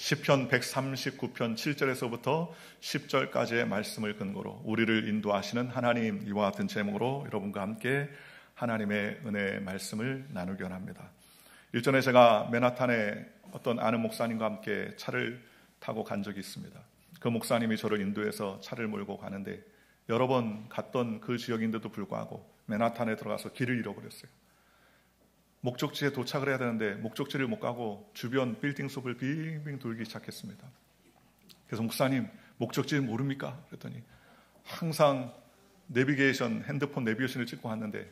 시편 139편 7절에서부터 10절까지의 말씀을 근거로 우리를 인도하시는 하나님, 이와 같은 제목으로 여러분과 함께 하나님의 은혜의 말씀을 나누기 원합니다. 일전에 제가 맨하탄에 어떤 아는 목사님과 함께 차를 타고 간 적이 있습니다. 그 목사님이 저를 인도해서 차를 몰고 가는데 여러 번 갔던 그 지역인데도 불구하고 맨하탄에 들어가서 길을 잃어버렸어요. 목적지에 도착을 해야 되는데 목적지를 못 가고 주변 빌딩 숲을 빙빙 돌기 시작했습니다. 그래서 목사님, 목적지를 모릅니까? 그랬더니 항상 핸드폰 내비게이션을 찍고 왔는데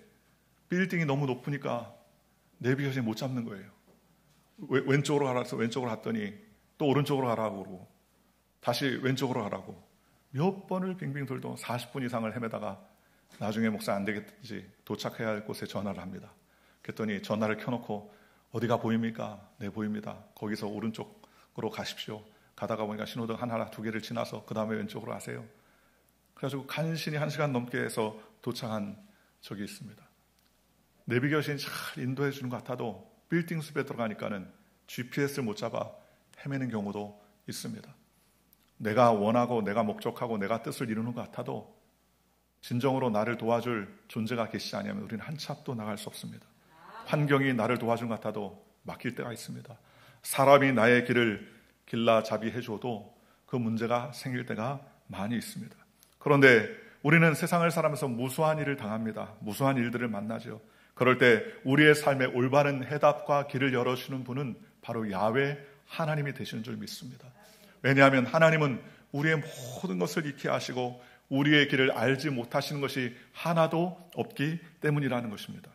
빌딩이 너무 높으니까 내비게이션이 못 잡는 거예요. 왼쪽으로 가라서 왼쪽으로 갔더니 또 오른쪽으로 가라고 그러고 다시 왼쪽으로 가라고 몇 번을 빙빙 돌도 40분 이상을 헤매다가 나중에 목사 안 되겠지 도착해야 할 곳에 전화를 합니다. 그랬더니 전화를 켜놓고 어디가 보입니까? 네, 보입니다. 거기서 오른쪽으로 가십시오. 가다가 보니까 신호등 하나, 두 개를 지나서 그 다음에 왼쪽으로 가세요. 그래가지고 간신히 1시간 넘게 해서 도착한 적이 있습니다. 내비게이션이 잘 인도해 주는 것 같아도 빌딩 숲에 들어가니까는 GPS를 못 잡아 헤매는 경우도 있습니다. 내가 원하고 내가 목적하고 내가 뜻을 이루는 것 같아도 진정으로 나를 도와줄 존재가 계시지 않으면 우리는 한 치 앞도 나갈 수 없습니다. 환경이 나를 도와주는 것 같아도 막힐 때가 있습니다. 사람이 나의 길을 길라잡이 해줘도 그 문제가 생길 때가 많이 있습니다. 그런데 우리는 세상을 살아가면서 무수한 일을 당합니다. 무수한 일들을 만나죠. 그럴 때 우리의 삶에 올바른 해답과 길을 열어주는 분은 바로 야훼 하나님이 되시는 줄 믿습니다. 왜냐하면 하나님은 우리의 모든 것을 익히 아시고 우리의 길을 알지 못하시는 것이 하나도 없기 때문이라는 것입니다.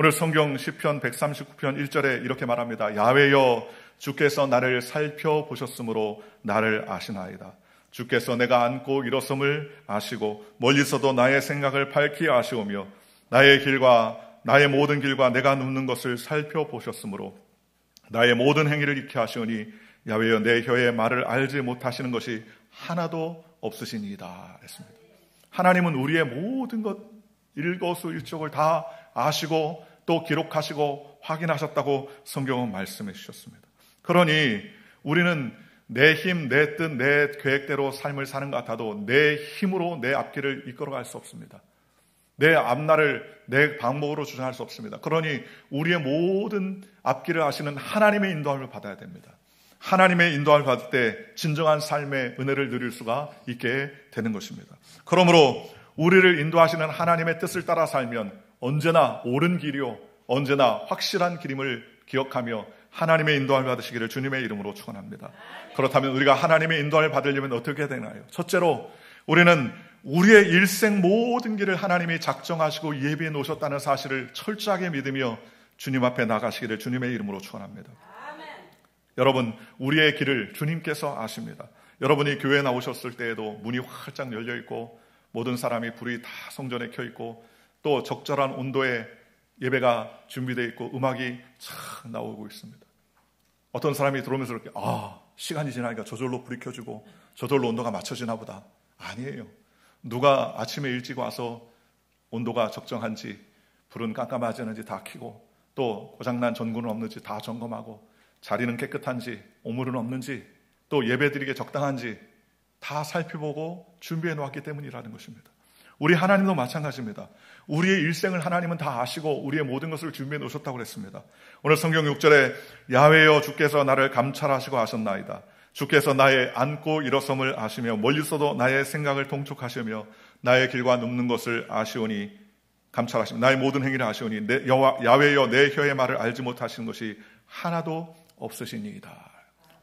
오늘 성경 시편 139편 1절에 이렇게 말합니다. 야훼여, 주께서 나를 살펴보셨으므로 나를 아시나이다. 주께서 내가 앉고 일어섬을 아시고 멀리서도 나의 생각을 밝히 아시오며 나의 모든 길과 내가 눕는 것을 살펴보셨으므로 나의 모든 행위를 익히 아시오니 야훼여, 내 혀의 말을 알지 못하시는 것이 하나도 없으시니이다 했습니다. 하나님은 우리의 모든 것 일거수일적을 다 아시고 또 기록하시고 확인하셨다고 성경은 말씀해 주셨습니다. 그러니 우리는 내 힘, 내 뜻, 내 계획대로 삶을 사는 것 같아도 내 힘으로 내 앞길을 이끌어갈 수 없습니다. 내 앞날을 내 방법으로 주장할 수 없습니다. 그러니 우리의 모든 앞길을 아시는 하나님의 인도함을 받아야 됩니다. 하나님의 인도함을 받을 때 진정한 삶의 은혜를 누릴 수가 있게 되는 것입니다. 그러므로 우리를 인도하시는 하나님의 뜻을 따라 살면 언제나 옳은 길이요 언제나 확실한 길임을 기억하며 하나님의 인도함을 받으시기를 주님의 이름으로 축원합니다. 그렇다면 우리가 하나님의 인도함을 받으려면 어떻게 해야 되나요? 첫째로 우리는 우리의 일생 모든 길을 하나님이 작정하시고 예비해 놓으셨다는 사실을 철저하게 믿으며 주님 앞에 나가시기를 주님의 이름으로 축원합니다. 여러분, 우리의 길을 주님께서 아십니다. 여러분이 교회에 나오셨을 때에도 문이 활짝 열려 있고 모든 사람이 불이 다 성전에 켜 있고 또 적절한 온도의 예배가 준비되어 있고 음악이 참 나오고 있습니다. 어떤 사람이 들어오면서 이렇게 시간이 지나니까 저절로 불이 켜지고 저절로 온도가 맞춰지나 보다. 아니에요. 누가 아침에 일찍 와서 온도가 적정한지 불은 깜깜하지 않은지 다 켜고 또 고장난 전구는 없는지 다 점검하고 자리는 깨끗한지 오물은 없는지 또 예배드리기에 적당한지 다 살펴보고 준비해 놓았기 때문이라는 것입니다. 우리 하나님도 마찬가지입니다. 우리의 일생을 하나님은 다 아시고 우리의 모든 것을 준비해 놓으셨다고 그랬습니다. 오늘 성경 6절에 야훼여, 주께서 나를 감찰하시고 아셨나이다. 주께서 나의 앉고 일어섬을 아시며 멀리서도 나의 생각을 통촉하시며 나의 길과 눕는 것을 아시오니 감찰하시며 나의 모든 행위를 아시오니 야훼여, 내 혀의 말을 알지 못하시는 것이 하나도 없으시니이다.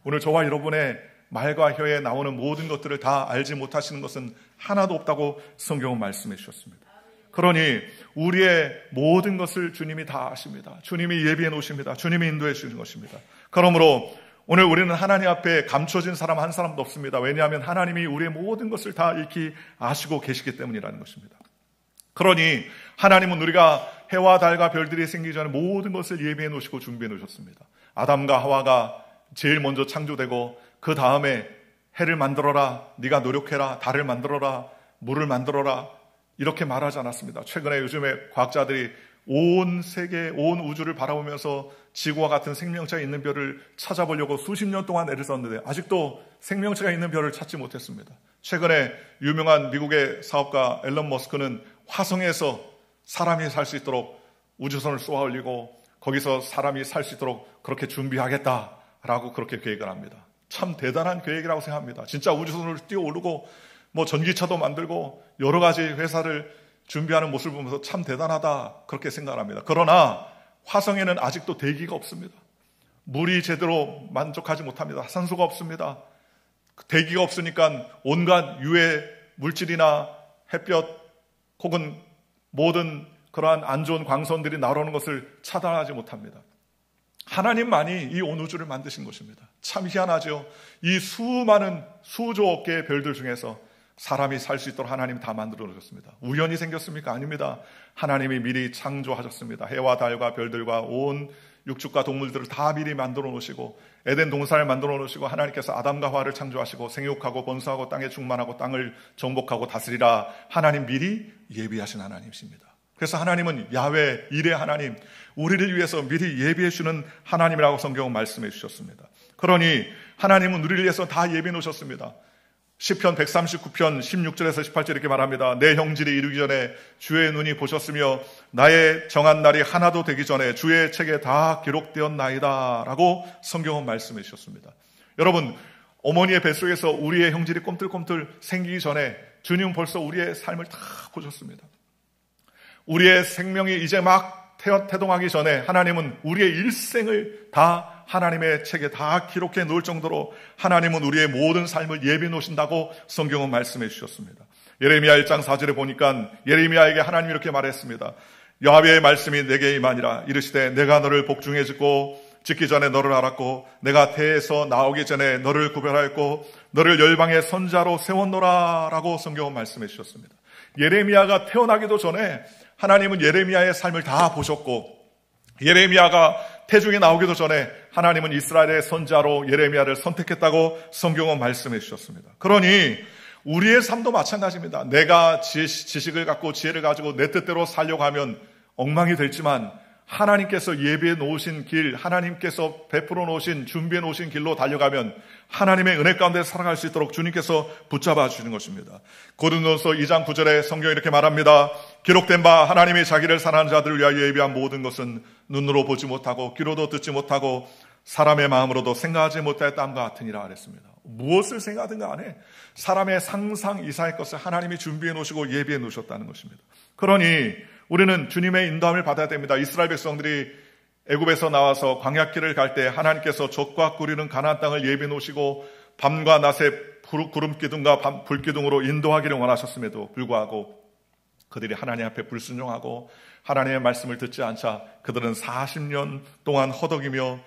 오늘 저와 여러분의 말과 혀에 나오는 모든 것들을 다 알지 못하시는 것은 하나도 없다고 성경은 말씀해 주셨습니다. 그러니 우리의 모든 것을 주님이 다 아십니다. 주님이 예비해 놓으십니다. 주님이 인도해 주시는 것입니다. 그러므로 오늘 우리는 하나님 앞에 감춰진 사람 한 사람도 없습니다. 왜냐하면 하나님이 우리의 모든 것을 다 익히 아시고 계시기 때문이라는 것입니다. 그러니 하나님은 우리가 해와 달과 별들이 생기기 전에 모든 것을 예비해 놓으시고 준비해 놓으셨습니다. 아담과 하와가 제일 먼저 창조되고 그 다음에 해를 만들어라, 네가 노력해라, 달을 만들어라, 물을 만들어라 이렇게 말하지 않았습니다. 최근에 요즘에 과학자들이 온 세계, 온 우주를 바라보면서 지구와 같은 생명체가 있는 별을 찾아보려고 수십 년 동안 애를 썼는데 아직도 생명체가 있는 별을 찾지 못했습니다. 최근에 유명한 미국의 사업가 앨런 머스크는 화성에서 사람이 살 수 있도록 우주선을 쏘아 올리고 거기서 사람이 살 수 있도록 그렇게 준비하겠다라고 그렇게 계획을 합니다. 참 대단한 계획이라고 생각합니다. 진짜 우주선을 뛰어오르고 전기차도 만들고 여러 가지 회사를 준비하는 모습을 보면서 참 대단하다 그렇게 생각합니다. 그러나 화성에는 아직도 대기가 없습니다. 물이 제대로 만족하지 못합니다. 산소가 없습니다. 대기가 없으니까 온갖 유해 물질이나 햇볕 혹은 모든 그러한 안 좋은 광선들이 나오는 것을 차단하지 못합니다. 하나님만이 이 온 우주를 만드신 것입니다. 참 희한하죠. 이 수많은 수조 개의 별들 중에서 사람이 살 수 있도록 하나님이 다 만들어 놓으셨습니다. 우연히 생겼습니까? 아닙니다. 하나님이 미리 창조하셨습니다. 해와 달과 별들과 온 육축과 동물들을 다 미리 만들어 놓으시고 에덴 동산을 만들어 놓으시고 하나님께서 아담과 하와를 창조하시고 생육하고 번성하고 땅에 충만하고 땅을 정복하고 다스리라 하나님 미리 예비하신 하나님이십니다. 그래서 하나님은 야훼 일의 하나님, 우리를 위해서 미리 예비해 주는 하나님이라고 성경은 말씀해 주셨습니다. 그러니 하나님은 우리를 위해서 다 예비해 놓으셨습니다. 시편 139편 16절에서 18절 이렇게 말합니다. 내 형질이 이르기 전에 주의 눈이 보셨으며 나의 정한 날이 하나도 되기 전에 주의 책에 다 기록되었나이다 라고 성경은 말씀해 주셨습니다. 여러분, 어머니의 뱃속에서 우리의 형질이 꼼틀꼼틀 생기기 전에 주님은 벌써 우리의 삶을 다 보셨습니다. 우리의 생명이 이제 막 태동하기 전에 하나님은 우리의 일생을 다 하나님의 책에 다 기록해 놓을 정도로 하나님은 우리의 모든 삶을 예비해 놓으신다고 성경은 말씀해 주셨습니다. 예레미야 1장 4절에 보니까 예레미야에게 하나님이 이렇게 말했습니다. 여호와의 말씀이 내게 임하니라. 이르시되 내가 너를 복중해 짓고 짓기 전에 너를 알았고 내가 태에서 나오기 전에 너를 구별하였고 너를 열방의 선자로 세웠노라 라고 성경은 말씀해 주셨습니다. 예레미야가 태어나기도 전에 하나님은 예레미야의 삶을 다 보셨고 예레미야가 태중에 나오기도 전에 하나님은 이스라엘의 선자로 예레미야를 선택했다고 성경은 말씀해 주셨습니다. 그러니 우리의 삶도 마찬가지입니다. 내가 지식을 갖고 지혜를 가지고 내 뜻대로 살려고 하면 엉망이 될지만 하나님께서 예비해 놓으신 길, 하나님께서 베풀어 놓으신, 준비해 놓으신 길로 달려가면 하나님의 은혜 가운데 살아갈 수 있도록 주님께서 붙잡아 주시는 것입니다. 고린도전서 2장 9절에 성경이 이렇게 말합니다. 기록된 바 하나님이 자기를 사랑하는 자들을 위하여 예비한 모든 것은 눈으로 보지 못하고 귀로도 듣지 못하고 사람의 마음으로도 생각하지 못하였다함과 같으니라 그랬습니다. 무엇을 생각하든 간에 사람의 상상 이상의 것을 하나님이 준비해 놓으시고 예비해 놓으셨다는 것입니다. 그러니 우리는 주님의 인도함을 받아야 됩니다. 이스라엘 백성들이 애굽에서 나와서 광야길을 갈 때 하나님께서 적과 꿀이는 가나안 땅을 예비해 놓으시고 밤과 낮에 구름기둥과 불기둥으로 인도하기를 원하셨음에도 불구하고 그들이 하나님 앞에 불순종하고 하나님의 말씀을 듣지 않자 그들은 40년 동안 허덕이며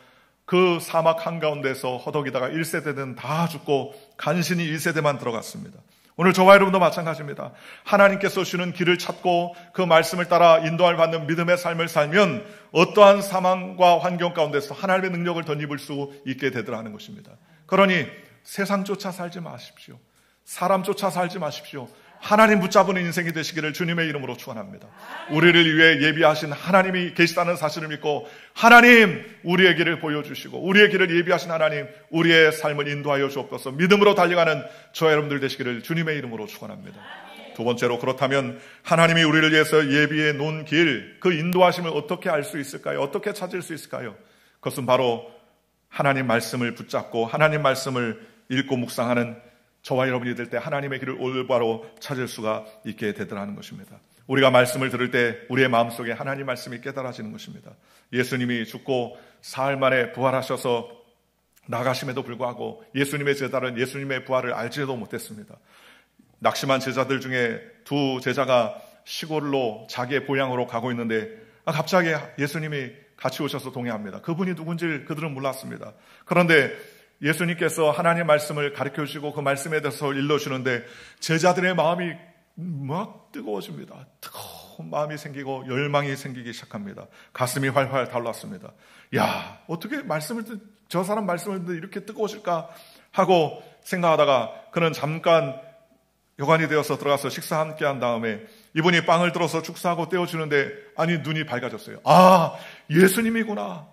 그 사막 한가운데서 허덕이다가 1세대는 다 죽고 간신히 1세대만 들어갔습니다. 오늘 저와 여러분도 마찬가지입니다. 하나님께서 주는 길을 찾고 그 말씀을 따라 인도함을 받는 믿음의 삶을 살면 어떠한 상황과 환경 가운데서 하나님의 능력을 덧입을 수 있게 되더라는 것입니다. 그러니 세상 쫓아 살지 마십시오. 사람 쫓아 살지 마십시오. 하나님 붙잡는 인생이 되시기를 주님의 이름으로 축원합니다. 우리를 위해 예비하신 하나님이 계시다는 사실을 믿고 하나님 우리의 길을 보여주시고 우리의 길을 예비하신 하나님 우리의 삶을 인도하여 주옵소서. 믿음으로 달려가는 저와 여러분들 되시기를 주님의 이름으로 축원합니다. 두 번째로 그렇다면 하나님이 우리를 위해서 예비해 놓은 길, 그 인도하심을 어떻게 알 수 있을까요? 어떻게 찾을 수 있을까요? 그것은 바로 하나님 말씀을 붙잡고 하나님 말씀을 읽고 묵상하는 저와 여러분이 될 때 하나님의 길을 올바로 찾을 수가 있게 되더라는 것입니다. 우리가 말씀을 들을 때 우리의 마음속에 하나님 말씀이 깨달아지는 것입니다. 예수님이 죽고 사흘 만에 부활하셔서 나가심에도 불구하고 예수님의 제자는 예수님의 부활을 알지도 못했습니다. 낙심한 제자들 중에 두 제자가 시골로 자기의 고향으로 가고 있는데 갑자기 예수님이 같이 오셔서 동행합니다. 그분이 누군지 그들은 몰랐습니다. 그런데 예수님께서 하나님의 말씀을 가르쳐 주시고 그 말씀에 대해서 일러주는데 제자들의 마음이 막 뜨거워집니다. 뜨거운 마음이 생기고 열망이 생기기 시작합니다. 가슴이 활활 달랐습니다. 야, 어떻게 저 사람 말씀을 듣는데 이렇게 뜨거워질까 하고 생각하다가 그는 잠깐 여관이 되어서 들어가서 식사 함께 한 다음에 이분이 빵을 들어서 축사하고 떼어주는데 아니 눈이 밝아졌어요. 아, 예수님이구나.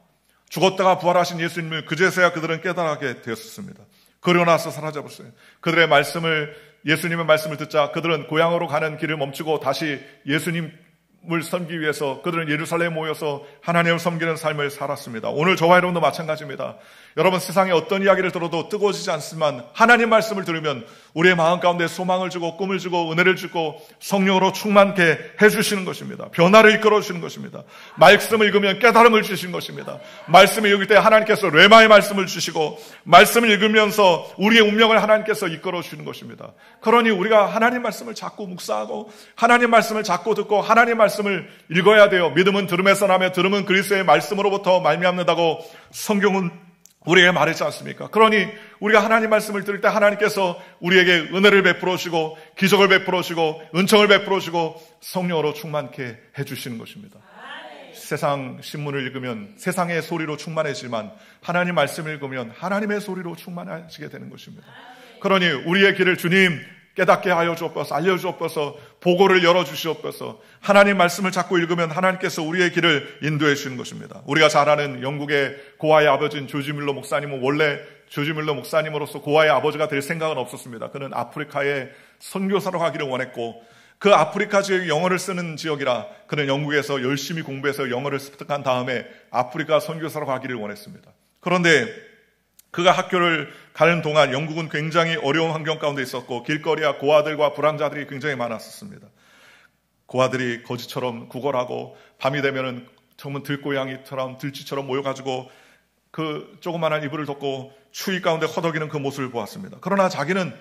죽었다가 부활하신 예수님을 그제서야 그들은 깨달게 되었습니다. 그러고 나서 사라져버렸어요. 그들의 말씀을, 예수님의 말씀을 듣자 그들은 고향으로 가는 길을 멈추고 다시 예수님을 섬기기 위해서 그들은 예루살렘에 모여서 하나님을 섬기는 삶을 살았습니다. 오늘 저와 여러분도 마찬가지입니다. 여러분, 세상에 어떤 이야기를 들어도 뜨거워지지 않지만 하나님 말씀을 들으면 우리의 마음 가운데 소망을 주고 꿈을 주고 은혜를 주고 성령으로 충만케 해주시는 것입니다. 변화를 이끌어 주시는 것입니다. 말씀을 읽으면 깨달음을 주시는 것입니다. 말씀을 읽을 때 하나님께서 레마의 말씀을 주시고 말씀을 읽으면서 우리의 운명을 하나님께서 이끌어 주시는 것입니다. 그러니 우리가 하나님 말씀을 자꾸 묵상하고 하나님 말씀을 자꾸 듣고 하나님 말씀을 읽어야 돼요. 믿음은 들음에서 나며 들음은 그리스도의 말씀으로부터 말미암는다고 성경은 우리에게 말했지 않습니까? 그러니 우리가 하나님 말씀을 들을 때 하나님께서 우리에게 은혜를 베풀어 주시고 기적을 베풀어 주시고 은총을 베풀어 주시고 성령으로 충만케 해주시는 것입니다. 세상 신문을 읽으면 세상의 소리로 충만해지만 하나님 말씀을 읽으면 하나님의 소리로 충만해지게 되는 것입니다. 그러니 우리의 길을 주님 깨닫게 하여 주옵소서, 알려주옵소서, 보고를 열어주시옵소서. 하나님 말씀을 자꾸 읽으면 하나님께서 우리의 길을 인도해 주시는 것입니다. 우리가 잘 아는 영국의 고아의 아버지인 조지 밀러 목사님은 원래 조지 밀러 목사님으로서 고아의 아버지가 될 생각은 없었습니다. 그는 아프리카에 선교사로 가기를 원했고 그 아프리카 지역이 영어를 쓰는 지역이라 그는 영국에서 열심히 공부해서 영어를 습득한 다음에 아프리카 선교사로 가기를 원했습니다. 그런데 그가 학교를 가는 동안 영국은 굉장히 어려운 환경 가운데 있었고 길거리와 고아들과 불황자들이 굉장히 많았었습니다. 고아들이 거지처럼 구걸하고 밤이 되면은 정말 들고양이처럼 들쥐처럼 모여가지고 그 조그만한 이불을 덮고 추위 가운데 허덕이는 그 모습을 보았습니다. 그러나 자기는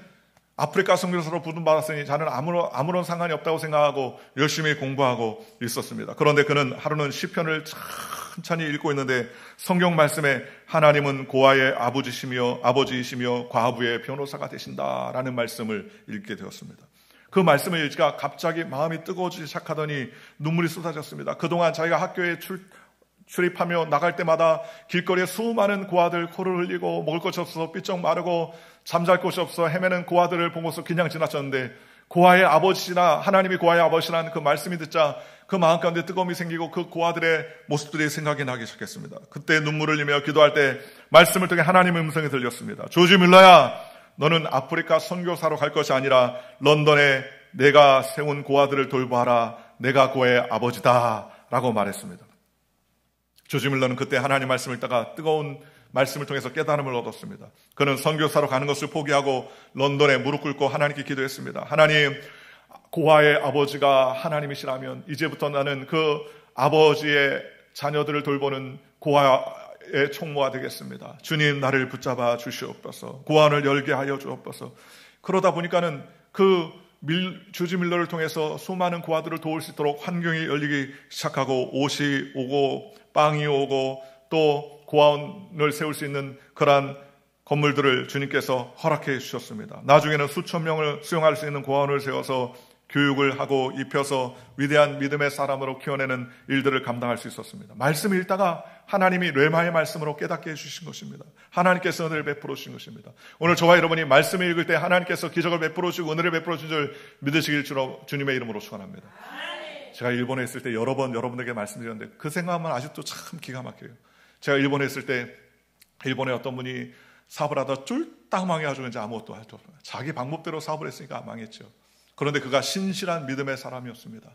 아프리카 선교사로 부름받았으니 자는 아무런 상관이 없다고 생각하고 열심히 공부하고 있었습니다. 그런데 그는 하루는 시편을 천천히 읽고 있는데 성경 말씀에 하나님은 고아의 아버지이시며 과부의 변호사가 되신다라는 말씀을 읽게 되었습니다. 그 말씀을 읽으니까 갑자기 마음이 뜨거워지기 시작하더니 눈물이 쏟아졌습니다. 그동안 자기가 학교에 출입하며 나갈 때마다 길거리에 수많은 고아들 코를 흘리고 먹을 것이 없어서 삐쩍 마르고 잠잘 곳이 없어 헤매는 고아들을 보고서 그냥 지나쳤는데 고아의 아버지나 하나님이 고아의 아버지라는 그 말씀이 듣자 그 마음 가운데 뜨거움이 생기고 그 고아들의 모습들이 생각이 나기 시작했습니다. 그때 눈물을 흘리며 기도할 때 말씀을 통해 하나님의 음성이 들렸습니다. 조지 밀러야, 너는 아프리카 선교사로 갈 것이 아니라 런던에 내가 세운 고아들을 돌보아라. 내가 고아의 아버지다 라고 말했습니다. 조지 밀러는 그때 하나님 말씀을 읽다가 뜨거운 말씀을 통해서 깨달음을 얻었습니다. 그는 선교사로 가는 것을 포기하고 런던에 무릎 꿇고 하나님께 기도했습니다. 하나님, 고아의 아버지가 하나님이시라면 이제부터 나는 그 아버지의 자녀들을 돌보는 고아의 총무가 되겠습니다. 주님, 나를 붙잡아 주시옵소서. 고아원을 열게 하여 주옵소서. 그러다 보니까는 그 조지 밀러를 통해서 수많은 고아들을 도울 수 있도록 환경이 열리기 시작하고 옷이 오고 빵이 오고 또 고아원을 세울 수 있는 그러한 건물들을 주님께서 허락해 주셨습니다. 나중에는 수천 명을 수용할 수 있는 고아원을 세워서 교육을 하고 입혀서 위대한 믿음의 사람으로 키워내는 일들을 감당할 수 있었습니다. 말씀을 읽다가 하나님이 레마의 말씀으로 깨닫게 해주신 것입니다. 하나님께서 은혜를 베풀어 주신 것입니다. 오늘 저와 여러분이 말씀을 읽을 때 하나님께서 기적을 베풀어 주시고 은혜를 베풀어 주신 줄 믿으시길 주님의 이름으로 축원합니다. 제가 일본에 있을 때 여러 번 여러분에게 말씀드렸는데 그 생각만 아직도 참 기가 막혀요. 제가 일본에 있을 때 일본에 어떤 분이 사업을 하다 쫄딱 망해가지고 이제 아무것도 할 수 없어요. 자기 방법대로 사업을 했으니까 망했죠. 그런데 그가 신실한 믿음의 사람이었습니다.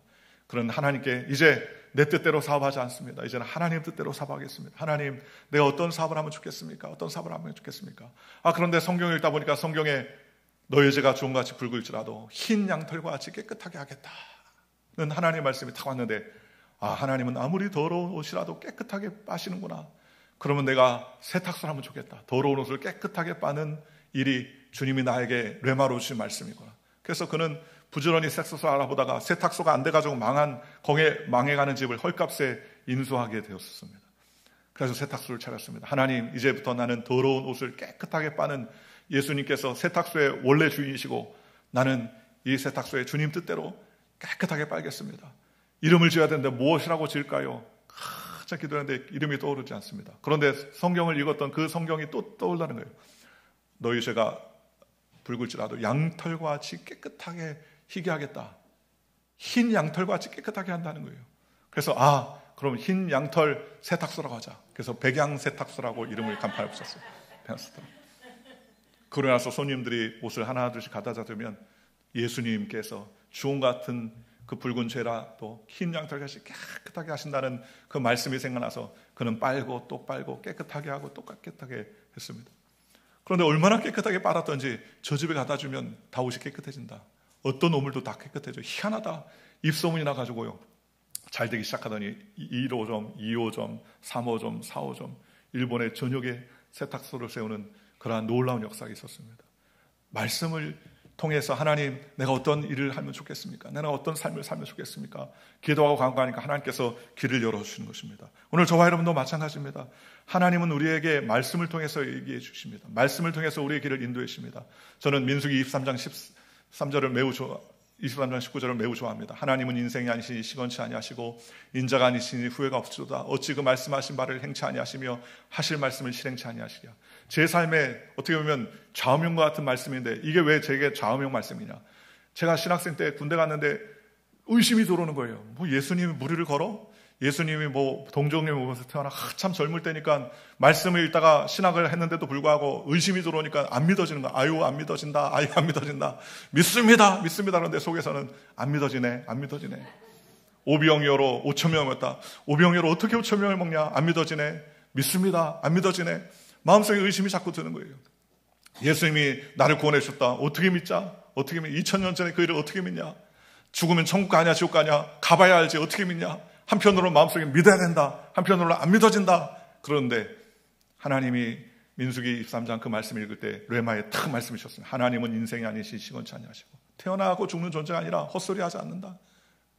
그런 하나님께 이제 내 뜻대로 사업하지 않습니다. 이제는 하나님 뜻대로 사업하겠습니다. 하나님, 내가 어떤 사업을 하면 좋겠습니까? 어떤 사업을 하면 좋겠습니까? 그런데 성경을 읽다 보니까 성경에 너의 죄가 주홍같이 붉을지라도 흰 양털과 같이 깨끗하게 하겠다는 하나님의 말씀이 탁 왔는데 하나님은 아무리 더러운 옷이라도 깨끗하게 빠시는구나. 그러면 내가 세탁소를 하면 좋겠다. 더러운 옷을 깨끗하게 빠는 일이 주님이 나에게 레마로 주신 말씀이구나. 그래서 그는 부지런히 세탁소를 알아보다가 세탁소가 안 돼가지고 망해가는 집을 헐값에 인수하게 되었습니다. 그래서 세탁소를 차렸습니다. 하나님, 이제부터 나는 더러운 옷을 깨끗하게 빠는 예수님께서 세탁소의 원래 주인이시고 나는 이 세탁소의 주님 뜻대로 깨끗하게 빨겠습니다. 이름을 지어야 되는데 무엇이라고 지을까요? 한참 기도했는데 이름이 떠오르지 않습니다. 그런데 성경을 읽었던 그 성경이 또 떠올라는 거예요. 너희 죄가 붉을지라도 양털과 같이 깨끗하게 희게 하겠다. 흰 양털같이 깨끗하게 한다는 거예요. 그래서 그럼 흰 양털 세탁소라고 하자. 그래서 백양 세탁소라고 이름을 간판에 붙였어요. 그러고 나서 손님들이 옷을 하나둘씩 갖다 주면 예수님께서 주홍 같은 그 붉은 죄라도 흰 양털같이 깨끗하게 하신다는 그 말씀이 생각나서 그는 빨고 또 빨고 깨끗하게 하고 또 깨끗하게 했습니다. 그런데 얼마나 깨끗하게 빨았던지 저 집에 갖다 주면 다 옷이 깨끗해진다. 어떤 오물도 다 깨끗해져. 희한하다. 입소문이 나가지고요. 잘 되기 시작하더니 1호점, 2호점, 3호점, 4호점 일본의 전역에 세탁소를 세우는 그러한 놀라운 역사가 있었습니다. 말씀을 통해서 하나님 내가 어떤 일을 하면 좋겠습니까? 내가 어떤 삶을 살면 좋겠습니까? 기도하고 간구하니까 하나님께서 길을 열어주시는 것입니다. 오늘 저와 여러분도 마찬가지입니다. 하나님은 우리에게 말씀을 통해서 얘기해 주십니다. 말씀을 통해서 우리의 길을 인도해 주십니다. 저는 민수기 23장 13절을 매우 23장 19절을 매우 좋아합니다. 하나님은 인생이 아니시니 시건치 아니하시고 인자가 아니시니 후회가 없으시도다. 어찌 그 말씀하신 바를 행치 아니하시며 하실 말씀을 실행치 아니하시랴. 제 삶에 어떻게 보면 좌우명과 같은 말씀인데 이게 왜 제게 좌우명 말씀이냐. 제가 신학생 때 군대 갔는데 의심이 들어오는 거예요. 뭐 예수님이 무리를 걸어? 예수님이 뭐 동정녀 몸에서 태어나 한참 젊을 때니까 말씀을 읽다가 신학을 했는데도 불구하고 의심이 들어오니까 안 믿어지는 거야. 아유 안 믿어진다. 아유 안 믿어진다. 믿습니다. 그런데 속에서는 안 믿어지네. 오병이어로 5,000명을 먹었다. 오병이어로 어떻게 5,000명을 먹냐. 안 믿어지네. 믿습니다. 안 믿어지네. 마음속에 의심이 자꾸 드는 거예요. 예수님이 나를 구원해 주셨다. 어떻게 믿자? 2000년 전에 그 일을 어떻게 믿냐? 죽으면 천국 가냐 지옥 가냐? 가봐야 알지. 어떻게 믿냐? 한편으로는 마음속에 믿어야 된다. 한편으로는 안 믿어진다. 그런데 하나님이 민수기 23장 그 말씀을 읽을 때 레마에 탁 말씀을 주셨습니다. 하나님은 인생이 아니시 시건치 아니하시고 태어나고 죽는 존재가 아니라 헛소리하지 않는다.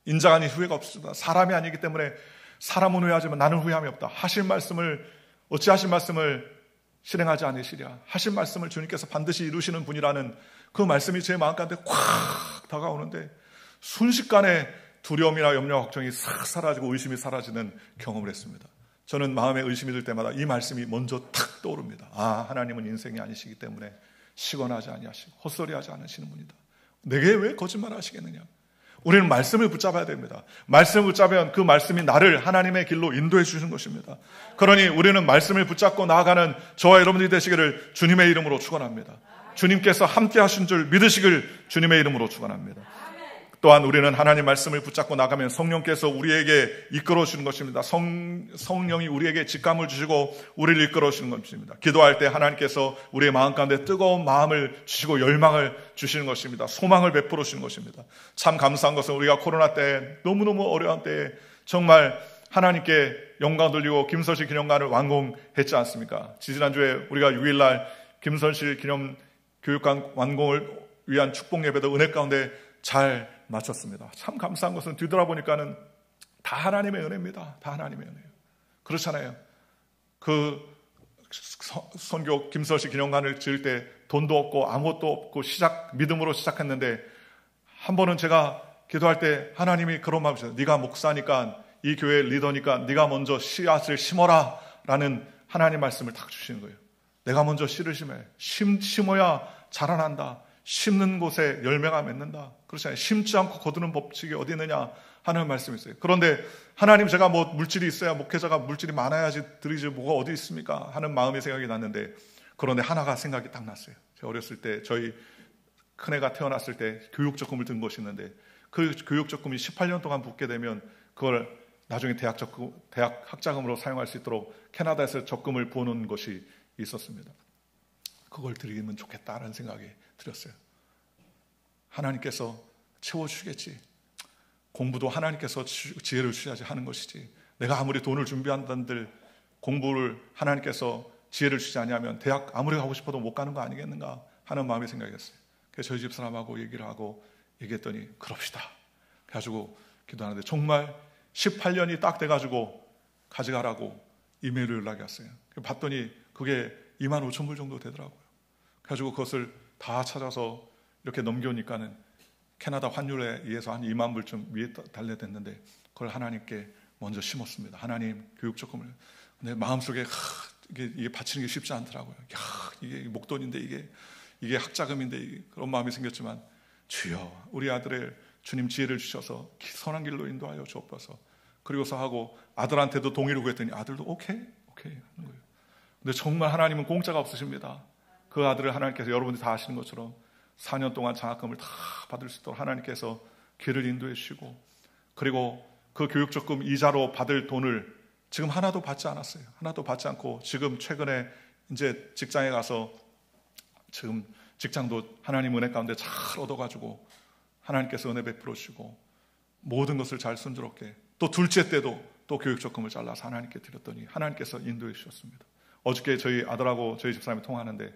인자가 아니 후회가 없습니다. 사람이 아니기 때문에 사람은 후회하지만 나는 후회함이 없다. 하실 말씀을 어찌 하신 말씀을 실행하지 않으시랴. 하신 말씀을 주님께서 반드시 이루시는 분이라는 그 말씀이 제 마음 가운데 콱 다가오는데 순식간에 두려움이나 염려와 걱정이 싹 사라지고 의심이 사라지는 경험을 했습니다. 저는 마음에 의심이 들 때마다 이 말씀이 먼저 탁 떠오릅니다. 하나님은 인생이 아니시기 때문에 시건하지 아니하시고 헛소리하지 않으시는 분이다. 내게 왜 거짓말 하시겠느냐. 우리는 말씀을 붙잡아야 됩니다. 말씀을 붙잡으면 그 말씀이 나를 하나님의 길로 인도해 주시는 것입니다. 그러니 우리는 말씀을 붙잡고 나아가는 저와 여러분들이 되시기를 주님의 이름으로 축원합니다. 주님께서 함께 하신 줄 믿으시길 주님의 이름으로 축원합니다. 또한 우리는 하나님 말씀을 붙잡고 나가면 성령께서 우리에게 이끌어 주시는 것입니다. 성령이 우리에게 직감을 주시고 우리를 이끌어 주시는 것입니다. 기도할 때 하나님께서 우리의 마음 가운데 뜨거운 마음을 주시고 열망을 주시는 것입니다. 소망을 베풀어 주시는 것입니다. 참 감사한 것은 우리가 코로나 때 너무너무 어려운 때에 정말 하나님께 영광 돌리고 김선실 기념관을 완공했지 않습니까? 지지난주에 우리가 6일날 김선실 기념 교육관 완공을 위한 축복 예배도 은혜 가운데 잘 마쳤습니다. 참 감사한 것은 뒤돌아보니까는 다 하나님의 은혜입니다. 다 하나님의 은혜예요. 그렇잖아요. 그 선교 김서시 기념관을 지을 때 돈도 없고 아무것도 없고 믿음으로 시작했는데 한 번은 제가 기도할 때 하나님이 그런 마음을 주셨어요. 네가 목사니까 이 교회 리더니까 네가 먼저 씨앗을 심어라 라는 하나님 말씀을 딱 주시는 거예요. 내가 먼저 씨를 심어야 자라난다. 심는 곳에 열매가 맺는다. 그렇잖아요. 심지 않고 거두는 법칙이 어디 있느냐 하는 말씀이 있어요. 그런데 하나님 제가 뭐 물질이 있어야 목회자가 물질이 많아야지 드리지 뭐가 어디 있습니까? 하는 마음의 생각이 났는데 그런데 하나가 생각이 딱 났어요. 제가 어렸을 때 저희 큰애가 태어났을 때 교육적금을 든 것이 있는데 그 교육적금이 18년 동안 붙게 되면 그걸 나중에 대학 학자금으로 사용할 수 있도록 캐나다에서 적금을 부어놓은 것이 있었습니다. 그걸 드리면 좋겠다라는 생각이 들었어요. 하나님께서 채워주시겠지. 공부도 하나님께서 지혜를 주셔야지 하는 것이지. 내가 아무리 돈을 준비한다는들 공부를 하나님께서 지혜를 주지 않으면 대학 아무리 가고 싶어도 못 가는 거 아니겠는가 하는 마음이 생각했어요. 그래서 저희 집 사람하고 얘기를 하고 얘기했더니 그럽시다. 그래가지고 기도하는데 정말 18년이 딱 돼가지고 가져가라고 이메일을 연락이 왔어요. 봤더니 그게 25,000불 정도 되더라고요. 그래가지고 그것을 다 찾아서 이렇게 넘겨오니까는 캐나다 환율에 의해서 한 2만 불 좀 위에 달려댔는데 그걸 하나님께 먼저 심었습니다. 하나님 교육적금을. 근데 마음속에 이게 바치는 게 쉽지 않더라고요. 이게 목돈인데 이게 학자금인데 그런 마음이 생겼지만 주여 우리 아들의 주님 지혜를 주셔서 선한 길로 인도하여 주옵소서. 그리고서 하고 아들한테도 동의를 구했더니 아들도 오케이 하는 거예요. 근데 정말 하나님은 공짜가 없으십니다. 그 아들을 하나님께서 여러분들이 다 아시는 것처럼 4년 동안 장학금을 다 받을 수 있도록 하나님께서 길을 인도해 주시고, 그리고 그 교육적금 이자로 받을 돈을 지금 하나도 받지 않았어요. 하나도 받지 않고 지금 최근에 이제 직장에 가서 지금 직장도 하나님 은혜 가운데 잘 얻어가지고 하나님께서 은혜 베풀어 주시고 모든 것을 잘 순조롭게, 또 둘째 때도 또 교육적금을 잘라서 하나님께 드렸더니 하나님께서 인도해 주셨습니다. 어저께 저희 아들하고 저희 집사람이 통화하는데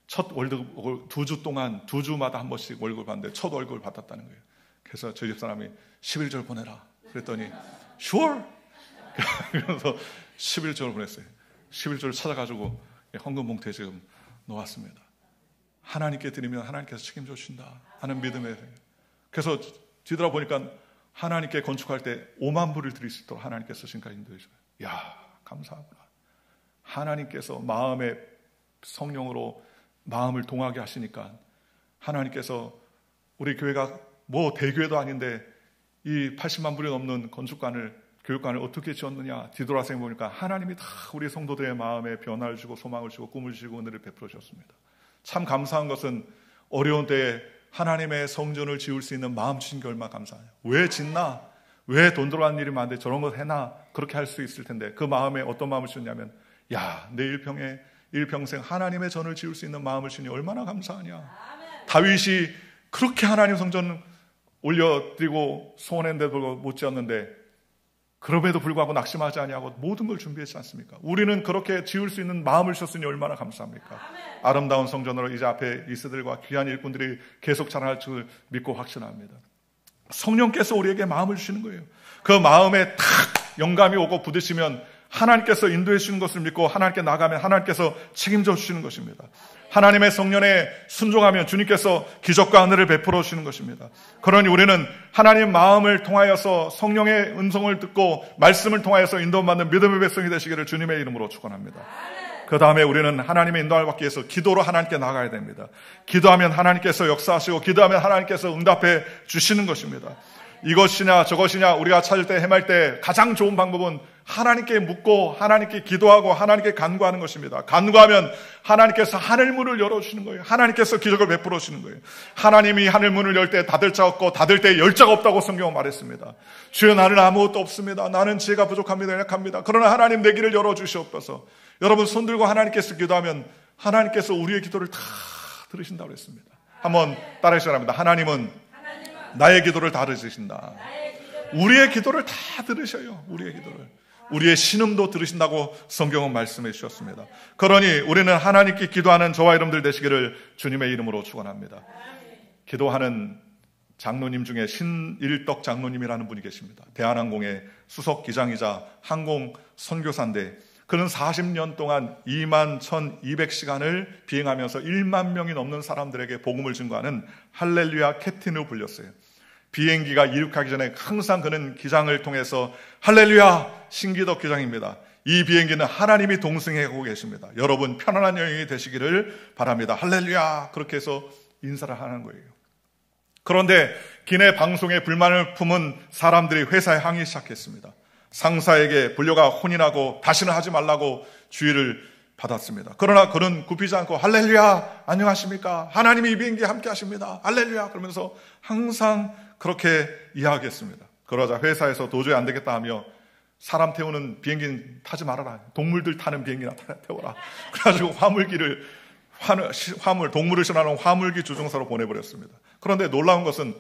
첫 월급 2주 동안 2주마다 한 번씩 월급을 받는데 첫 월급을 받았다는 거예요. 그래서 저희 집사람이 11절 보내라 그랬더니 sure 그래서 11절을 보냈어요. 11절을 찾아가지고 헌금 봉투에 지금 놓았습니다. 하나님께 드리면 하나님께서 책임져 주신다 하는 믿음에, 그래서 뒤돌아보니까 하나님께 건축할 때 5만 불을 드릴 수 있도록 하나님께서 지금까지 인도해 줘요. 이야, 감사하구나. 하나님께서 마음의 성령으로 마음을 동하게 하시니까 하나님께서 우리 교회가 뭐 대교회도 아닌데 이 80만 불이 넘는 교육관을 어떻게 지었느냐 뒤돌아서 보니까 하나님이 다 우리 성도들의 마음에 변화를 주고 소망을 주고 꿈을 주고 은혜를 베풀어 주셨습니다. 참 감사한 것은 어려운 때에 하나님의 성전을 지을 수 있는 마음 주신 게 얼마나 감사해요. 왜 짓나? 왜 돈 들어가는 일이 많은데 저런 거 해나? 그렇게 할 수 있을 텐데 그 마음에 어떤 마음을 주냐면, 야, 내 일평생 하나님의 전을 지을 수 있는 마음을 주니 얼마나 감사하냐. 아멘. 다윗이 그렇게 하나님 성전 올려드리고 소원했는데도 못 지었는데 그럼에도 불구하고 낙심하지 아니하고 모든 걸 준비했지 않습니까? 우리는 그렇게 지을 수 있는 마음을 주셨으니 얼마나 감사합니까? 아멘. 아름다운 성전으로 이제 앞에 이스들과 귀한 일꾼들이 계속 자라날 줄 믿고 확신합니다. 성령께서 우리에게 마음을 주시는 거예요. 그 마음에 탁 영감이 오고 부딪히면 하나님께서 인도해 주시는 것을 믿고 하나님께 나가면 하나님께서 책임져 주시는 것입니다. 하나님의 성령에 순종하면 주님께서 기적과 은혜를 베풀어 주시는 것입니다. 그러니 우리는 하나님 마음을 통하여서 성령의 음성을 듣고 말씀을 통하여서 인도받는 믿음의 백성이 되시기를 주님의 이름으로 축원합니다. 그 다음에 우리는 하나님의 인도를 받기 위해서 기도로 하나님께 나가야 됩니다. 기도하면 하나님께서 역사하시고 기도하면 하나님께서 응답해 주시는 것입니다. 이것이냐 저것이냐 우리가 찾을 때 헤맬 때 가장 좋은 방법은 하나님께 묻고 하나님께 기도하고 하나님께 간구하는 것입니다. 간구하면 하나님께서 하늘문을 열어주시는 거예요. 하나님께서 기적을 베풀어 주시는 거예요. 하나님이 하늘문을 열 때 닫을 자 없고 닫을 때 열 자가 없다고 성경은 말했습니다. 주여, 나는 아무것도 없습니다. 나는 지혜가 부족합니다. 약합니다. 그러나 하나님 내 길을 열어주시옵소서. 여러분 손 들고 하나님께서 기도하면 하나님께서 우리의 기도를 다 들으신다고 했습니다. 한번 따라해 주시기 바랍니다. 하나님은 나의 기도를 다 들으신다. 우리의 기도를 다 들으셔요. 우리의 기도를. 우리의 신음도 들으신다고 성경은 말씀해 주셨습니다. 그러니 우리는 하나님께 기도하는 저와 여러분들 되시기를 주님의 이름으로 축원합니다. 기도하는 장로님 중에 신일덕 장로님이라는 분이 계십니다. 대한항공의 수석 기장이자 항공 선교사인데 그는 40년 동안 21,200시간을 비행하면서 1만 명이 넘는 사람들에게 복음을 증거하는 할렐루야 캡틴으로 불렸어요. 비행기가 이륙하기 전에 항상 그는 기장을 통해서 할렐루야 신기덕 기장입니다. 이 비행기는 하나님이 동승하고 계십니다. 여러분 편안한 여행이 되시기를 바랍니다. 할렐루야 그렇게 해서 인사를 하는 거예요. 그런데 기내 방송에 불만을 품은 사람들이 회사에 항의 시작했습니다. 상사에게 불려가 혼인하고 다시는 하지 말라고 주의를 받았습니다. 그러나 그는 굽히지 않고 할렐루야 안녕하십니까 하나님이 이 비행기에 함께 하십니다 할렐루야 그러면서 항상 그렇게 이야기했습니다. 그러자 회사에서 도저히 안 되겠다 하며 사람 태우는 비행기 타지 말아라, 동물들 타는 비행기나 태워라. 그래가지고 동물을 실어나는 화물기 조종사로 보내버렸습니다. 그런데 놀라운 것은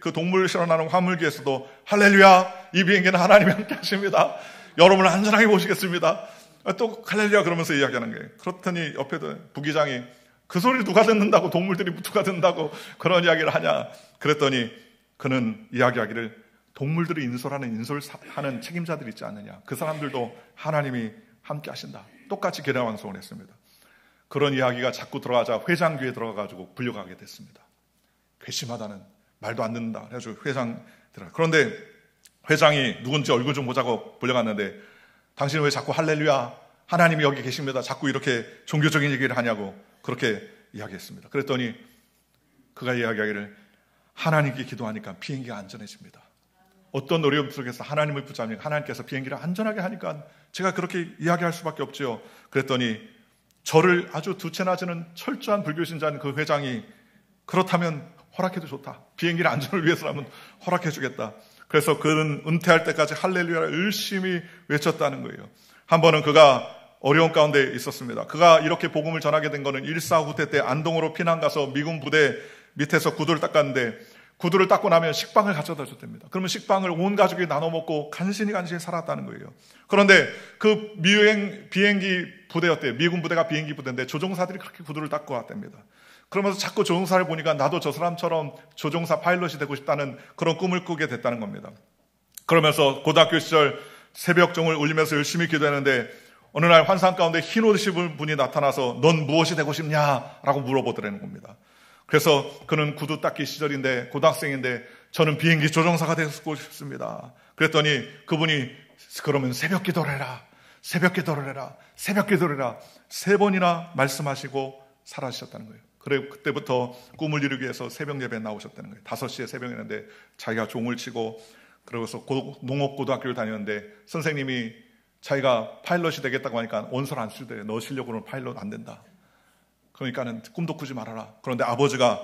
그 동물을 실어나는 화물기에서도 할렐루야 이 비행기는 하나님이 함께 하십니다. 여러분을 안전하게 모시겠습니다. 또 할렐루야 그러면서 이야기하는 거예요. 그렇더니 옆에도 부기장이 그 소리를 누가 듣는다고, 동물들이 누가 듣는다고 그런 이야기를 하냐 그랬더니 그는 이야기하기를 동물들이 인솔하는 책임자들이 있지 않느냐, 그 사람들도 하나님이 함께 하신다. 똑같이 계량방송을 했습니다. 그런 이야기가 자꾸 들어가자 회장 귀에 들어가가지고 불려가게 됐습니다. 괘씸하다는, 말도 안 듣는다 그래가지고 회장 들어가. 그런데 회장이 누군지 얼굴 좀 보자고 불려갔는데 당신은 왜 자꾸 할렐루야 하나님이 여기 계십니다 자꾸 이렇게 종교적인 얘기를 하냐고 그렇게 이야기했습니다. 그랬더니 그가 이야기하기를 하나님께 기도하니까 비행기가 안전해집니다. 어떤 어려움 속에서 하나님을 붙잡으니까 하나님께서 비행기를 안전하게 하니까 제가 그렇게 이야기할 수밖에 없죠. 그랬더니 저를 아주 두채나지는 철저한 불교신자인 그 회장이 그렇다면 허락해도 좋다. 비행기를 안전을 위해서라면 허락해 주겠다. 그래서 그는 은퇴할 때까지 할렐루야를 열심히 외쳤다는 거예요. 한 번은 그가 어려운 가운데 있었습니다. 그가 이렇게 복음을 전하게 된 거는 1.4 후퇴 때 안동으로 피난 가서 미군 부대 밑에서 구두를 닦았는데 구두를 닦고 나면 식빵을 가져다 줬답니다. 그러면 식빵을 온 가족이 나눠 먹고 간신히 살았다는 거예요. 그런데 그 비행기 부대였대요. 미군 부대가 비행기 부대인데 조종사들이 그렇게 구두를 닦고 왔답니다. 그러면서 자꾸 조종사를 보니까 나도 저 사람처럼 조종사 파일럿이 되고 싶다는 그런 꿈을 꾸게 됐다는 겁니다. 그러면서 고등학교 시절 새벽종을 울리면서 열심히 기도했는데 어느 날 환상 가운데 흰 옷 입은 분이 나타나서 넌 무엇이 되고 싶냐라고 물어보더라는 겁니다. 그래서 그는 구두 닦기 시절인데 고등학생인데 저는 비행기 조종사가 되고 싶습니다. 그랬더니 그분이 그러면 새벽 기도를 해라. 새벽 기도를 해라. 새벽 기도를 해라. 3번이나 말씀하시고 사라지셨다는 거예요. 그래 그때부터 꿈을 이루기 위해서 새벽 예배에 나오셨다는 거예요. 5시에 새벽이었는데 자기가 종을 치고 그러고서 농업고등학교를 다녔는데 선생님이 자기가 파일럿이 되겠다고 하니까 원서를 안 쓰대요. 너 실력으로는 파일럿 안 된다. 그러니까는 꿈도 꾸지 말아라. 그런데 아버지가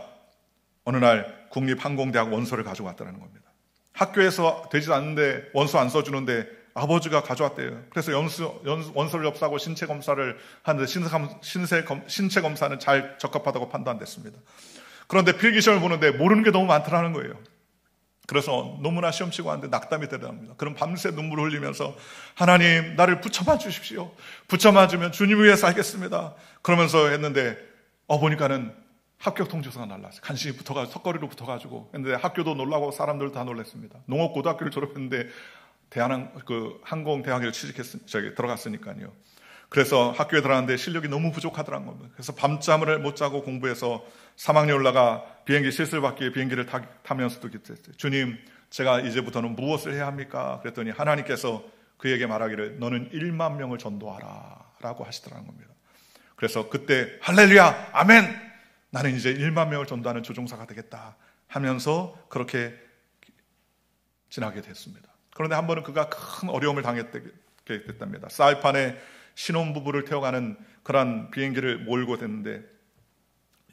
어느 날 국립항공대학 원서를 가지고 왔다는 겁니다. 학교에서 되지 않는데 원서 안 써주는데 아버지가 가져왔대요. 그래서 원서를 접수하고 신체 검사를 하는데 신체 검사는 잘 적합하다고 판단됐습니다. 그런데 필기시험을 보는데 모르는 게 너무 많더라는 거예요. 그래서 너무나 시험 치고 왔는데 낙담이 되더랍니다. 그럼 밤새 눈물을 흘리면서 하나님 나를 붙여만 주십시오. 붙여만 주면 주님 위해 살겠습니다. 그러면서 했는데 보니까는 합격 통지서가 날라왔어요. 간신히 붙어가지고 턱걸이로 붙어가지고 했는데 학교도 놀라고 사람들도 다 놀랐습니다. 농업고등학교를 졸업했는데 항공대학에 들어갔으니까요. 그래서 학교에 들어갔는데 실력이 너무 부족하더라는 겁니다. 그래서 밤잠을 못 자고 공부해서 3학년 올라가 비행기 시술 받기 위해 비행기를 타면서도 기도했어요. 주님, 제가 이제부터는 무엇을 해야 합니까? 그랬더니 하나님께서 그에게 말하기를 너는 1만 명을 전도하라 라고 하시더라는 겁니다. 그래서 그때 할렐루야, 아멘! 나는 이제 1만 명을 전도하는 조종사가 되겠다 하면서 그렇게 지나게 됐습니다. 그런데 한 번은 그가 큰 어려움을 당했게 됐답니다. 사이판에 신혼부부를 태워가는 그런 비행기를 몰고 됐는데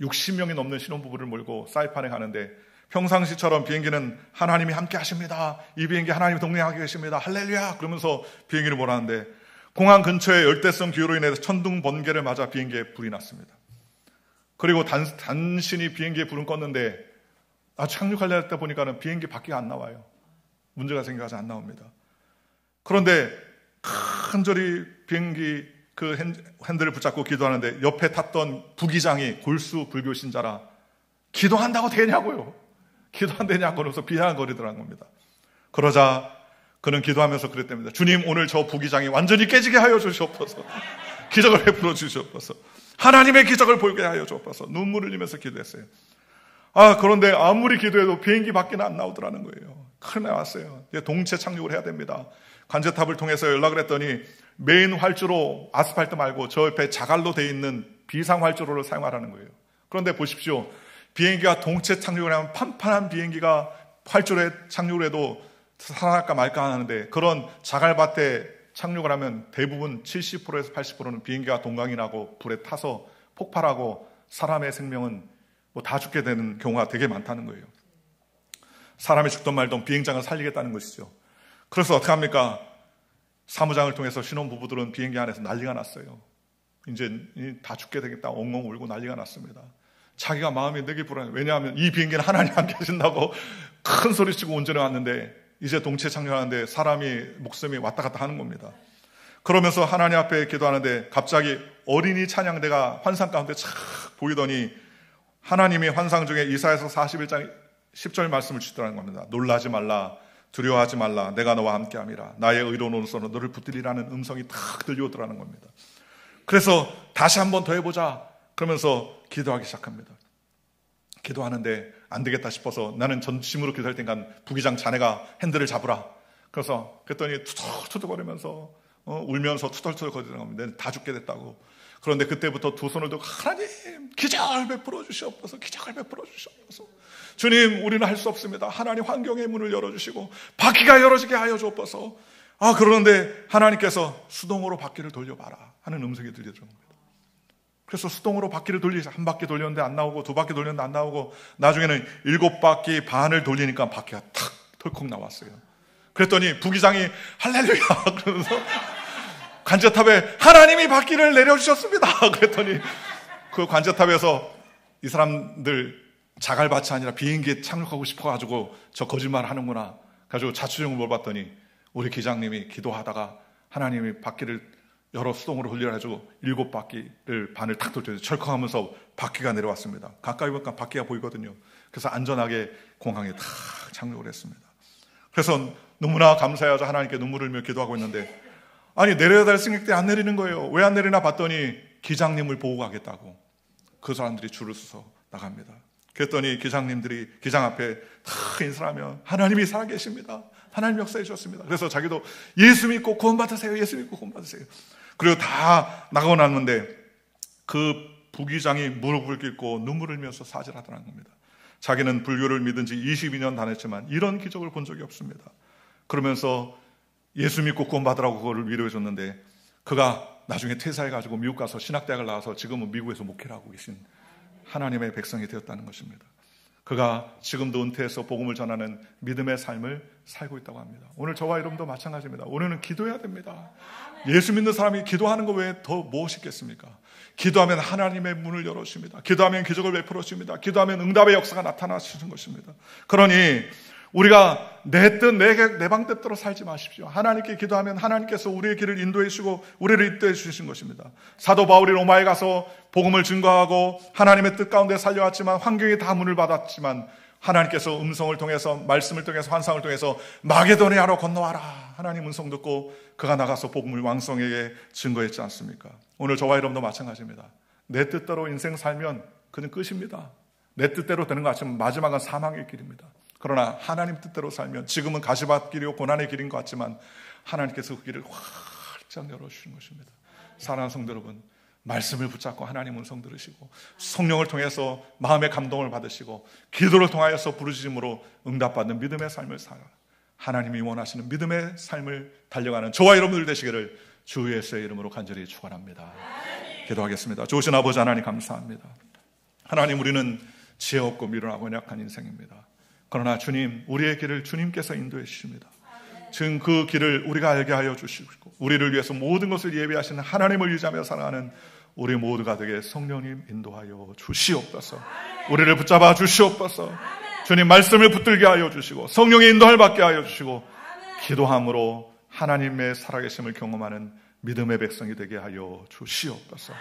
60명이 넘는 신혼부부를 몰고 사이판에 가는데 평상시처럼 비행기는 하나님이 함께 하십니다. 이 비행기 하나님이 동행하고 계십니다. 할렐루야! 그러면서 비행기를 몰았는데 공항 근처에 열대성 기후로 인해서 천둥 번개를 맞아 비행기에 불이 났습니다. 그리고 단신이 비행기에 불은 껐는데 착륙하려 했다 보니까는 비행기 바퀴가 안 나와요. 문제가 생겨서 안 나옵니다. 그런데 간절히 비행기 그 핸들을 붙잡고 기도하는데 옆에 탔던 부기장이 골수 불교 신자라 기도한다고 되냐고요. 기도 안 되냐고 그러면서 비아냥거리더라는 겁니다. 그러자 그는 기도하면서 그랬답니다. 주님, 오늘 저 부기장이 완전히 깨지게 하여 주시옵소서. 기적을 베풀어 주시옵소서. 하나님의 기적을 보게 하여 주옵소서. 눈물을 흘리면서 기도했어요. 그런데 아무리 기도해도 비행기 밖에는 안 나오더라는 거예요. 큰일 났어요. 이제 동체 착륙을 해야 됩니다. 관제탑을 통해서 연락을 했더니 메인 활주로 아스팔트 말고 저 옆에 자갈로 되어 있는 비상 활주로를 사용하라는 거예요. 그런데 보십시오. 비행기가 동체 착륙을 하면 판판한 비행기가 활주로에 착륙을 해도 살아날까 말까 하는데 그런 자갈밭에 착륙을 하면 대부분 70%에서 80%는 비행기가 동강이 나고 불에 타서 폭발하고 사람의 생명은 다 죽게 되는 경우가 되게 많다는 거예요. 사람이 죽던 말던 비행장을 살리겠다는 것이죠. 그래서 어떻게 합니까? 사무장을 통해서 신혼부부들은 비행기 안에서 난리가 났어요. 이제 다 죽게 되겠다 엉엉 울고 난리가 났습니다. 자기가 마음이 되게 불안해요. 왜냐하면 이 비행기는 하나님 함께 하신다고 큰 소리치고 운전해 왔는데 이제 동체 착륙하는데 사람이 목숨이 왔다 갔다 하는 겁니다. 그러면서 하나님 앞에 기도하는데 갑자기 어린이 찬양대가 환상 가운데 착 보이더니 하나님이 환상 중에 이사야서 41장 10절 말씀을 주시더라는 겁니다. 놀라지 말라, 두려워하지 말라, 내가 너와 함께함이라. 나의 의로운 오른손으로 너를 붙들리라는 음성이 탁 들려오더라는 겁니다. 그래서 다시 한번 더 해보자 그러면서 기도하기 시작합니다. 기도하는데 안 되겠다 싶어서 나는 전심으로 기도할 때니까 부기장 자네가 핸들을 잡으라. 그래서 그랬더니 투덜투덜거리면서 울면서 투덜투덜 거리는 겁니다. 다 죽게 됐다고. 그런데 그때부터 두 손을 들고 하나님 기적을 베풀어 주시옵소서, 기적을 베풀어 주시옵소서. 주님, 우리는 할 수 없습니다. 하나님 환경의 문을 열어주시고 바퀴가 열어지게 하여 주옵소서. 그러는데 하나님께서 수동으로 바퀴를 돌려봐라 하는 음성이 들려줍니다. 그래서 수동으로 바퀴를 돌리자. 한 바퀴 돌렸는데 안 나오고, 두 바퀴 돌렸는데 안 나오고, 나중에는 7바퀴 반을 돌리니까 바퀴가 탁 털컥 나왔어요. 그랬더니 부기장이 할렐루야 그러면서 관제탑에 하나님이 바퀴를 내려주셨습니다. 그랬더니 그 관제탑에서 이 사람들 자갈밭이 아니라 비행기에 착륙하고 싶어가지고 저 거짓말 하는구나 가지고 자초지종을 물어봤더니 우리 기장님이 기도하다가 하나님이 바퀴를 여러 수동으로 돌려가지고 7바퀴를 반을 탁 돌려서 철컥하면서 바퀴가 내려왔습니다. 가까이 보니까 바퀴가 보이거든요. 그래서 안전하게 공항에 탁 착륙을 했습니다. 그래서 너무나 감사해서 하나님께 눈물을 흘리며 기도하고 있는데, 아니 내려야 될 승객 때 안 내리는 거예요. 왜 안 내리나 봤더니 기장님을 보고 가겠다고 그 사람들이 줄을 서서 나갑니다. 그랬더니 기장님들이 기장 앞에 다 인사하며 하나님이 살아계십니다. 하나님 역사해 주셨습니다. 그래서 자기도 예수 믿고 구원받으세요. 예수 믿고 구원받으세요. 그리고 다 나가고 났는데 그 부기장이 무릎을 꿇고 눈물을 흘리면서 사죄하더라는 겁니다. 자기는 불교를 믿은 지 22년 다녔지만 이런 기적을 본 적이 없습니다. 그러면서 예수 믿고 구원받으라고 그거를 위로해 줬는데, 그가 나중에 퇴사해가지고 미국 가서 신학대학을 나와서 지금은 미국에서 목회를 하고 계신 하나님의 백성이 되었다는 것입니다. 그가 지금도 은퇴해서 복음을 전하는 믿음의 삶을 살고 있다고 합니다. 오늘 저와 여러분도 마찬가지입니다. 오늘은 기도해야 됩니다. 예수 믿는 사람이 기도하는 거 외에 더 무엇이 있겠습니까? 기도하면 하나님의 문을 열어주십니다. 기도하면 기적을 베풀어 주십니다. 기도하면 응답의 역사가 나타나시는 것입니다. 그러니 우리가 내 뜻, 내 방 뜻대로 살지 마십시오. 하나님께 기도하면 하나님께서 우리의 길을 인도해 주시고 우리를 인도해 주신 것입니다. 사도 바울이 로마에 가서 복음을 증거하고 하나님의 뜻 가운데 살려왔지만 환경이 다 문을 닫았지만 하나님께서 음성을 통해서, 말씀을 통해서, 환상을 통해서 마게도니아로 건너와라 하나님 음성 듣고 그가 나가서 복음을 왕성하게 증거했지 않습니까? 오늘 저와 여러분도 마찬가지입니다. 내 뜻대로 인생 살면 그는 끝입니다. 내 뜻대로 되는 것 같지만 마지막은 사망의 길입니다. 그러나 하나님 뜻대로 살면 지금은 가시밭 길이고 고난의 길인 것 같지만 하나님께서 그 길을 활짝 열어주신 것입니다. 사랑하는 성도 여러분, 말씀을 붙잡고 하나님 음성 들으시고 성령을 통해서 마음의 감동을 받으시고 기도를 통하여서 부르짖음으로 응답받는 믿음의 삶을 살아 하나님이 원하시는 믿음의 삶을 달려가는 저와 여러분들 되시기를 주 예수의 이름으로 간절히 축원합니다. 기도하겠습니다. 좋으신 아버지 하나님 감사합니다. 하나님, 우리는 지혜 없고 미련하고 연약한 인생입니다. 그러나 주님, 우리의 길을 주님께서 인도해 주십니다. 지금 그 길을 우리가 알게 하여 주시고 우리를 위해서 모든 것을 예비하시는 하나님을 의지하며 살아가는 우리 모두가 되게 성령님 인도하여 주시옵소서. 우리를 붙잡아 주시옵소서. 주님 말씀을 붙들게 하여 주시고 성령의 인도를 받게 하여 주시고 기도함으로 하나님의 살아계심을 경험하는 믿음의 백성이 되게 하여 주시옵소서.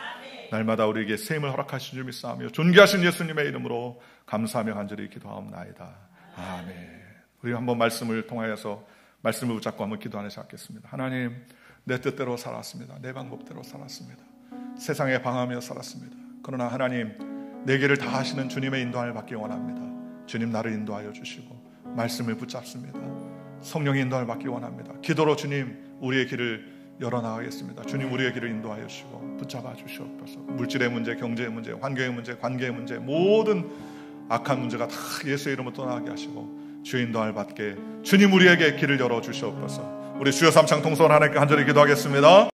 날마다 우리에게 셈을 허락하신 줄 믿사오며 존귀하신 예수님의 이름으로 감사하며 간절히 기도하옵나이다. 아멘. 우리 한번 말씀을 통하여서 말씀을 붙잡고 한번 기도하는 시작하겠습니다. 하나님, 내 뜻대로 살았습니다. 내 방법대로 살았습니다. 세상에 방하며 살았습니다. 그러나 하나님, 내 길을 다 하시는 주님의 인도함을 받기 원합니다. 주님 나를 인도하여 주시고 말씀을 붙잡습니다. 성령의 인도함을 받기 원합니다. 기도로 주님 우리의 길을 열어나가겠습니다. 주님 우리의 길을 인도하여 주시고 붙잡아 주시옵소서. 물질의 문제, 경제의 문제, 환경의 문제, 관계의 문제, 모든 악한 문제가 다 예수의 이름으로 떠나게 하시고 주의 인도함을 받게 주님 우리에게 길을 열어 주시옵소서. 우리 주여 삼창 통성을 하나님께 간절히 기도하겠습니다.